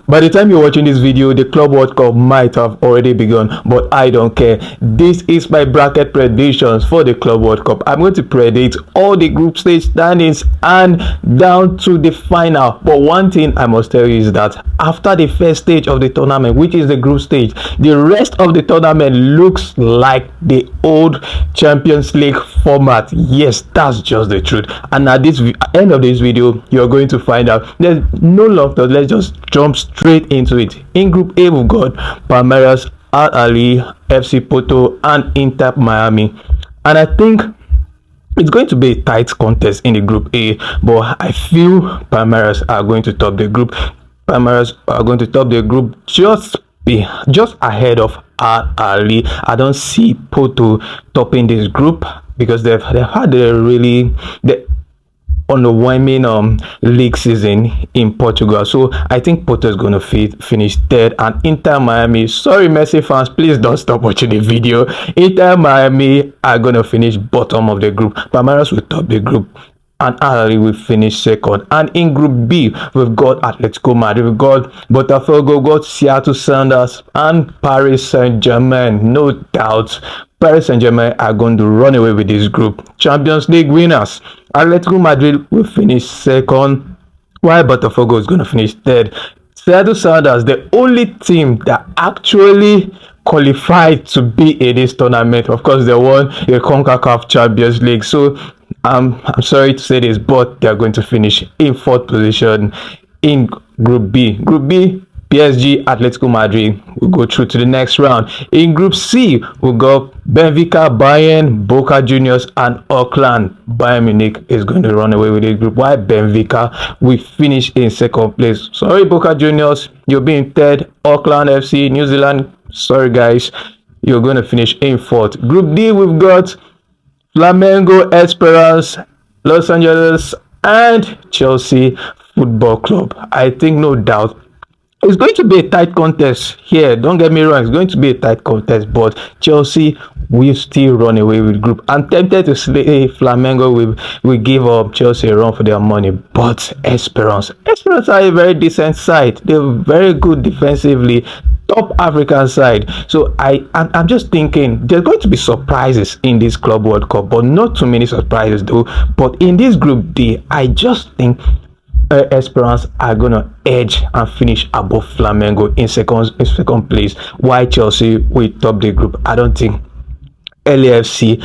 By the time you're watching this video, the Club World Cup might have already begun, but I don't care. This is my bracket predictions for the Club World Cup. I'm going to predict all the group stage standings and down to the final. But one thing I must tell you is that after the first stage of the tournament, which is the group stage, the rest of the tournament looks like the old Champions League format. Yes, that's just the truth. And at this end of this video, you're going to find out. There's no long talk. Let's just jump straight into it. In Group A, we've got Palmeiras, Al Ahly, FC Porto, and Inter Miami. And I think it's going to be a tight contest in the Group A, but I feel Palmeiras are going to top the group. Palmeiras are going to top the group just ahead of Al Ahly. I don't see Porto topping this group because they've had a really underwhelming league season in Portugal. So I think Porto is going to finish third, and Inter Miami, sorry Messi fans, please don't stop watching the video. Inter Miami are going to finish bottom of the group. Palmeiras will top the group and Al Ahly will finish second. And in Group B, we've got Atletico Madrid, we've got Botafogo, we've got Seattle Sounders, and Paris Saint-Germain. No doubt Paris Saint-Germain are going to run away with this group. Champions League winners, Atletico Madrid will finish second, while Botafogo is going to finish third. Seattle Sounders, the only team that actually qualified to be in this tournament. Of course, they won the CONCACAF Champions League. So I'm sorry to say this, but they're going to finish in fourth position in Group B. Group B, PSG, Atletico Madrid will go through to the next round. In Group C, we'll go Benfica, Bayern, Boca Juniors, and Auckland. Bayern Munich is going to run away with this group, while Benfica will finish in second place. Sorry, Boca Juniors, you'll be in third. Auckland FC, New Zealand, sorry guys, you're going to finish in fourth. Group D, we've got Flamengo, Esperance, Los Angeles, and Chelsea Football Club. I think no doubt it's going to be a tight contest here. Don't get me wrong, it's going to be a tight contest, but Chelsea will still run away with group. I'm tempted to say Flamengo will give up Chelsea a run for their money, but Esperance are a very decent side. They're very good defensively, top African side. So I'm just thinking there's going to be surprises in this Club World Cup, but not too many surprises though. But in this Group D, I just think Esperance are gonna edge and finish above Flamengo in second place, while Chelsea will top the group. I don't think LAFC,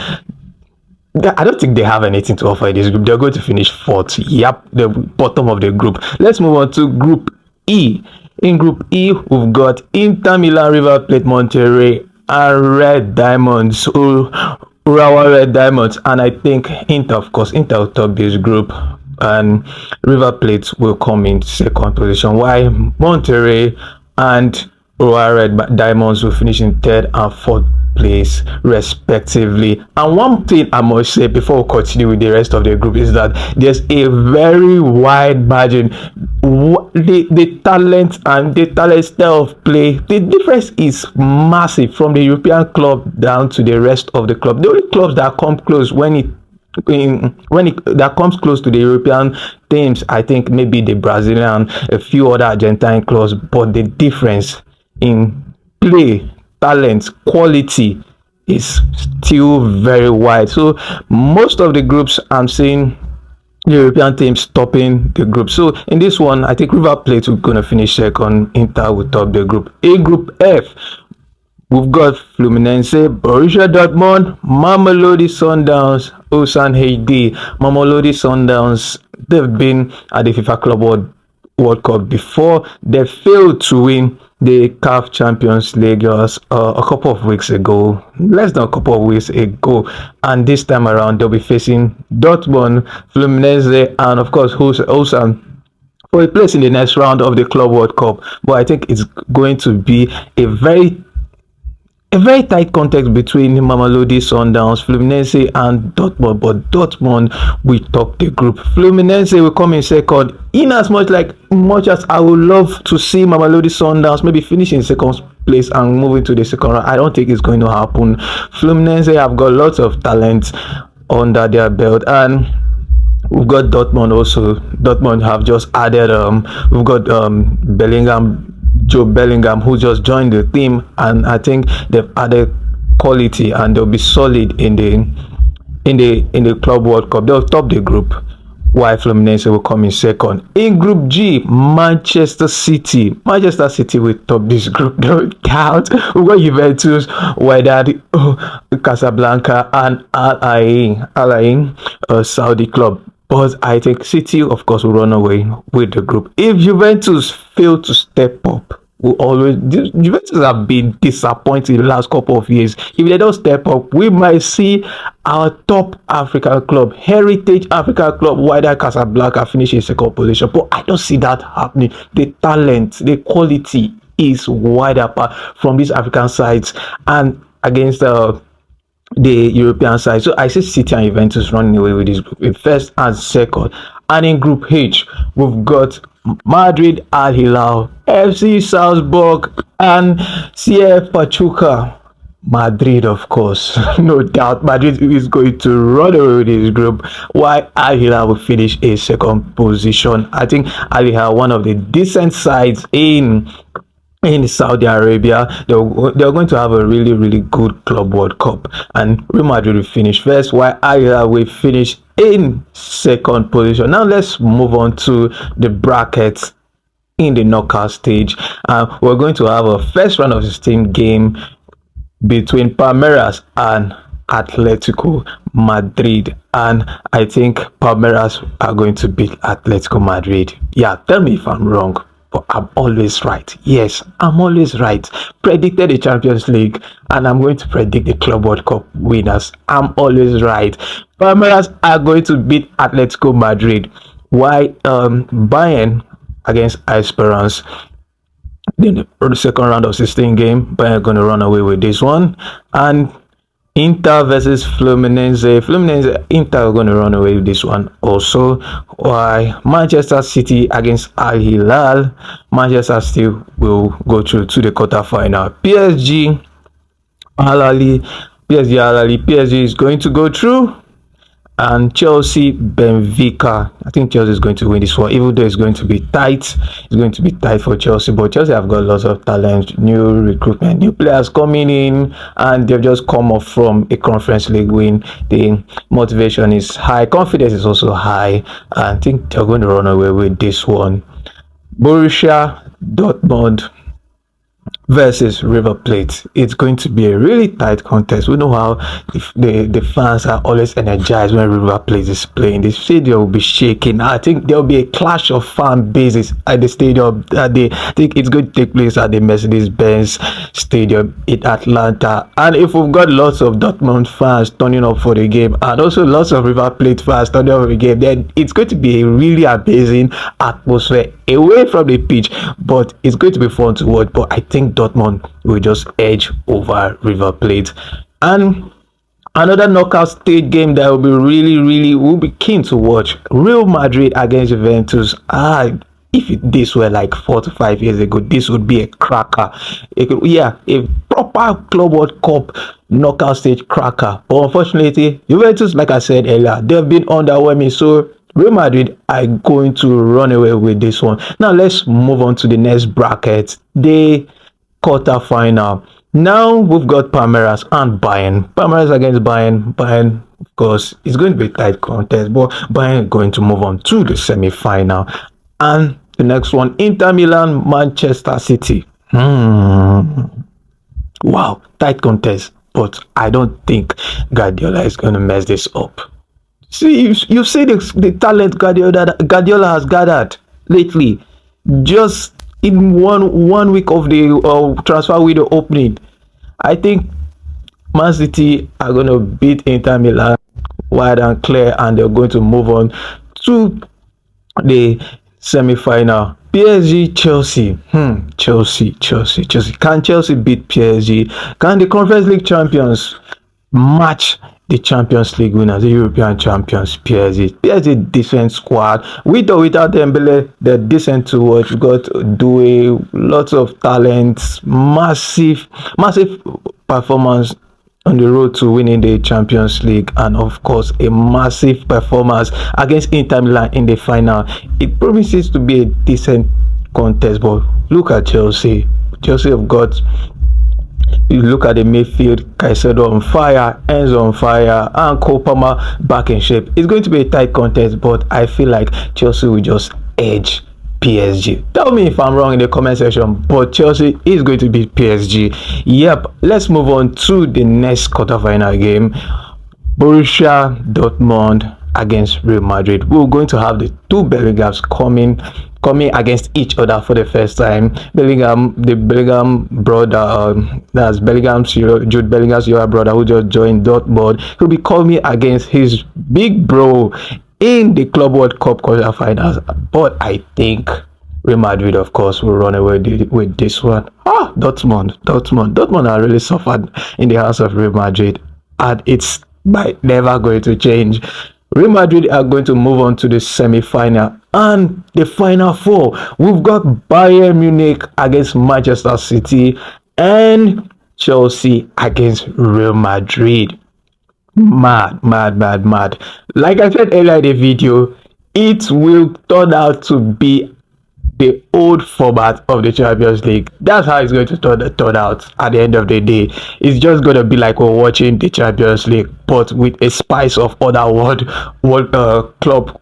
I don't think they have anything to offer in this group. They're going to finish fourth. Yep, the bottom of the group. Let's move on to Group E. In Group E, we've got Inter Milan, River Plate, Monterrey, and Red Diamonds. Urawa Red Diamonds. And I think Inter will top this group, and River Plate will come in second position, while Monterrey and Urawa Red Diamonds will finish in third and fourth place respectively. And one thing I must say before we continue with the rest of the group is that there's a very wide margin. The talent and the talent style of play, the difference is massive from the European club down to the rest of the club. The only clubs that come close that comes close to the European teams, I think maybe the Brazilian, a few other Argentine clubs, but the difference in play, talent, quality is still very wide. So most of the groups I'm seeing the European teams topping the group. So in this one, I think River Plate will gonna finish second, Inter will top the group. In Group F, we've got Fluminense, Borussia Dortmund, Mamelodi Sundowns, Ulsan HD. Mamelodi Sundowns, they've been at the FIFA Club World Cup before. They failed to win the CAF Champions League just a couple of weeks ago, less than a couple of weeks ago. And this time around, they'll be facing Dortmund, Fluminense, and of course Ulsan for a place in the next round of the Club World Cup. But I think it's going to be a very tight contest between Mamelodi Sundowns, Fluminense, and Dortmund, but Dortmund will top the group. Fluminense will come in second. In as much as I would love to see Mamelodi Sundowns maybe finish in second place and move into the second round, I don't think it's going to happen. Fluminense have got lots of talent under their belt, and we've got Dortmund also. Dortmund have just added we've got Bellingham Joe Bellingham, who just joined the team, and I think they've added quality and they'll be solid in the Club World Cup. They'll top the group, while Fluminense will come in second. In Group G, Manchester City. Manchester City will top this group, no doubt. We've got Juventus, Wydad, Casablanca, and Al Ain, Saudi club. But I think City, of course, will run away with the group. If Juventus fail to step up, will always Juventus have been disappointed the last couple of years. If they don't step up, we might see our top African club, Heritage African club, Wydad Casablanca, finish in second position. But I don't see that happening. The talent, the quality is wide apart from these African sides and against the European side. So I see City and Juventus running away with this group in first and second. And in Group H, we've got Madrid, Al Hilal, FC Salzburg, and CF Pachuca. Madrid, of course, no doubt. Madrid is going to run away with this group, while Al Hilal will finish in second position. I think Al Hilal, one of the decent sides in Saudi Arabia. They're going to have a really good Club World Cup, and Real Madrid will finish first, while Al Hilal will finish in second position. Now let's move on to the brackets in the knockout stage. We're going to have a first round of 16 game between Palmeiras and Atletico Madrid, and I think Palmeiras are going to beat Atletico Madrid. Yeah, tell me if I'm wrong, but I'm always right. Yes, I'm always right. Predicted the Champions League, and I'm going to predict the Club World Cup winners. I'm always right. Palmeiras are going to beat Atletico Madrid, while Bayern against Esperance. Then the second round of 16 game, Bayern are going to run away with this one. And Inter versus Fluminense, Inter are going to run away with this one also. Why Manchester City against Al Hilal, Manchester City will go through to the quarterfinal. PSG, Al Ahly, PSG is going to go through. And Chelsea, Benfica. I think Chelsea is going to win this one, even though it's going to be tight. It's going to be tight for Chelsea, but Chelsea have got lots of talent, new recruitment, new players coming in, and they've just come off from a Conference League win. The motivation is high, confidence is also high. I think they're going to run away with this one. Borussia Dortmund versus River Plate. It's going to be a really tight contest. We know how the fans are always energized when River Plate is playing. The stadium will be shaking. I think there will be a clash of fan bases at the stadium. I think it's going to take place at the Mercedes-Benz Stadium in Atlanta. And if we've got lots of Dortmund fans turning up for the game, and also lots of River Plate fans turning up for the game, then it's going to be a really amazing atmosphere away from the pitch. But it's going to be fun to watch. But I think Dortmund will just edge over River Plate. And another knockout stage game that will be will be keen to watch, Real Madrid against Juventus. If this were like 4 to 5 years ago, this would be a cracker. A proper Club World Cup knockout stage cracker. But unfortunately, Juventus, like I said earlier, they've been underwhelming. So Real Madrid are going to run away with this one. Now let's move on to the next bracket, the quarterfinal. Now we've got Palmeiras and Bayern. Palmeiras against Bayern. Bayern, of course, it's going to be a tight contest, but Bayern are going to move on to the semi-final. And the next one, Inter Milan, Manchester City. Wow, tight contest, but I don't think Guardiola is going to mess this up. See, you see the talent Guardiola has gathered lately, just in one week of the transfer window opening. I think Man City are going to beat Inter Milan wide and clear, and they're going to move on to the semi-final. PSG, Chelsea. Chelsea. Can Chelsea beat PSG? Can the Conference League champions match the Champions League winners, the European champions, PSG decent squad. With or without Dembele, they're decent to watch. We got Doué, lots of talent, massive performance on the road to winning the Champions League, and of course a massive performance against Inter Milan in the final. It promises to be a decent contest. But look at Chelsea. Chelsea have got, you look at the midfield, Caicedo on fire, Enzo on fire, and Kopama back in shape. It's going to be a tight contest, but I feel like Chelsea will just edge PSG. Tell me if I'm wrong in the comment section, but Chelsea is going to beat PSG. Yep, let's move on to the next quarterfinal game. Borussia Dortmund against Real Madrid. We're going to have the two Bellinghams coming against each other for the first time. Bellingham, the Bellingham brother, that's Jude Bellingham's younger brother who just joined Dortmund. He'll be coming against his big bro in the Club World Cup quarterfinals. But I think Real Madrid, of course, will run away with this one. Dortmund are really suffered in the hands of Real Madrid, and it's never going to change. Real Madrid are going to move on to the semi-final and the final four. We've got Bayern Munich against Manchester City and Chelsea against Real Madrid. Mad. Like I said earlier in the video, it will turn out to be the old format of the Champions League. That's how it's going to turn out at the end of the day. It's just going to be like we're watching the Champions League, but with a spice of other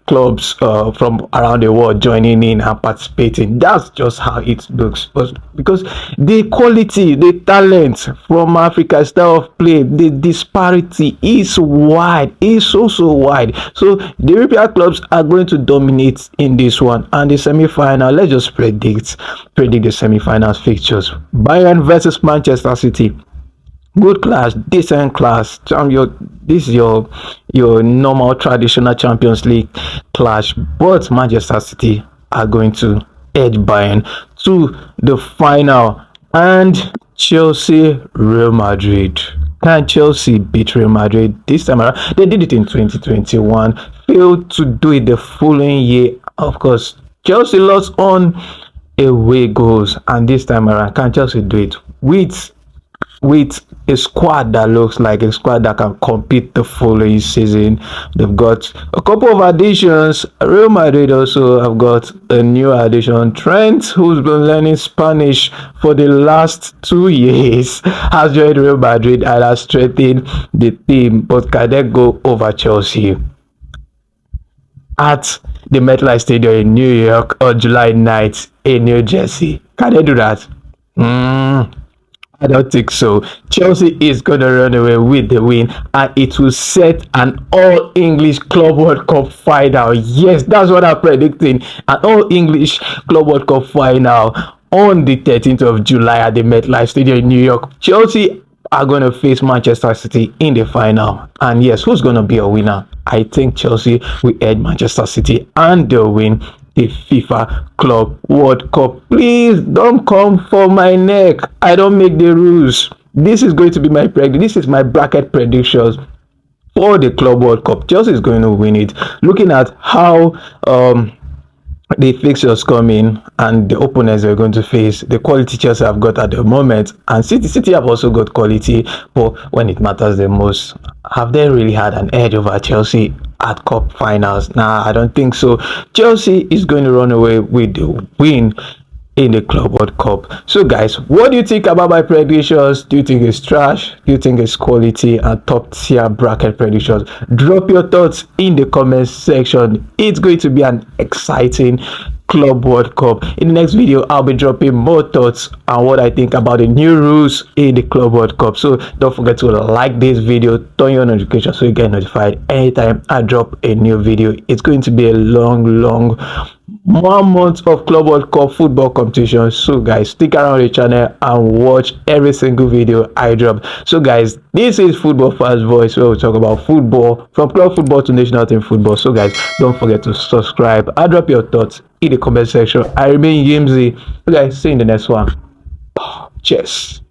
clubs from around the world joining in and participating. That's just how it looks. Because the quality, the talent from Africa, style of play, the disparity is wide. It's so wide. So the European clubs are going to dominate in this one. And the semi-final, let's just predict the semi-finals fixtures. Bayern versus Manchester City. Good class, decent class. This is your normal traditional Champions League clash, but Manchester City are going to edge Bayern to the final. And Chelsea, Real Madrid. Can Chelsea beat Real Madrid this time around? They did it in 2021, failed to do it the following year. Of course, Chelsea lost on away goals, and this time around, can Chelsea do it with a squad that looks like a squad that can compete the following season? They've got a couple of additions. Real Madrid also have got a new addition. Trent, who's been learning Spanish for the last 2 years, has joined Real Madrid and has strengthened the team. But can they go over Chelsea at the MetLife Stadium in New York on July 9th in New Jersey? Can they do that? I don't think so. Chelsea is going to run away with the win, and it will set an all-English Club World Cup final. Yes, that's what I'm predicting. An all-English Club World Cup final on the 13th of July at the MetLife Stadium in New York. Chelsea are going to face Manchester City in the final. And yes, who's going to be a winner? I think Chelsea will edge Manchester City and they'll win the FIFA Club World Cup. Please don't come for my neck. I don't make the rules. This is going to be my this is my bracket predictions for the Club World Cup. Chelsea is going to win it. Looking at how the fixtures coming and the opponents they're going to face, the quality Chelsea have got at the moment, and City have also got quality, but when it matters the most, have they really had an edge over Chelsea at cup finals? Nah, I don't think so. Chelsea is going to run away with the win in the Club World Cup. So guys, what do you think about my predictions? Do you think it's trash? Do you think it's quality and top tier bracket predictions? Drop your thoughts in the comment section. It's going to be an exciting Club World Cup. In the next video, I'll be dropping more thoughts on what I think about the new rules in the Club World Cup. So don't forget to like this video, turn your notifications so you get notified anytime I drop a new video. It's going to be a long 1 month of Club World Cup football competition. So guys, stick around the channel and watch every single video I drop. So guys, this is Football Fast Voice, where we talk about football from club football to national team football. So guys, don't forget to subscribe and drop your thoughts in the comment section. I remain Yimzy. So guys, see you in the next one. Cheers.